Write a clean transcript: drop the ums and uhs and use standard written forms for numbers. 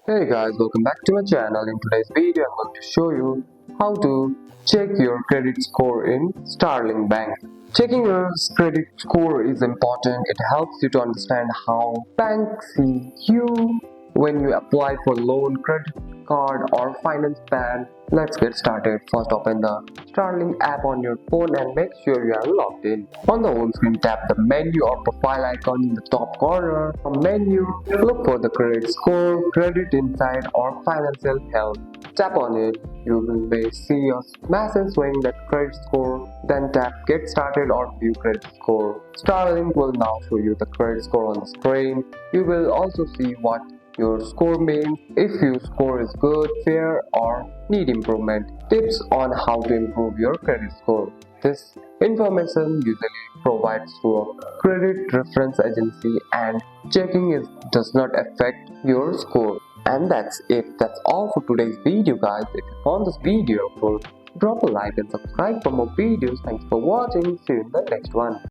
Hey guys, welcome back to my channel. In today's video, I'm going to show you how to check your credit score in Starling Bank. Checking your credit score is important. It helps you to understand how banks see you when you apply for loan, credit card or finance plan. Let's get started. First, open the Starling app on your phone and make sure you are logged in. On the home screen, tap the menu or profile icon in the top corner. From menu, look for the credit score, credit insight or financial health. Tap on it. You may see a message showing that credit score. Then tap get started or view credit score. Starlink will now show you the credit score on the screen. You will also see what your score means, if your score is good, fair or need improvement. Tips on how to improve your credit score. This information usually provided through a credit reference agency and checking it does not affect your score. And that's it. That's all for today's video guys. If you found this video helpful, drop a like and subscribe for more videos. Thanks for watching. See you in the next one.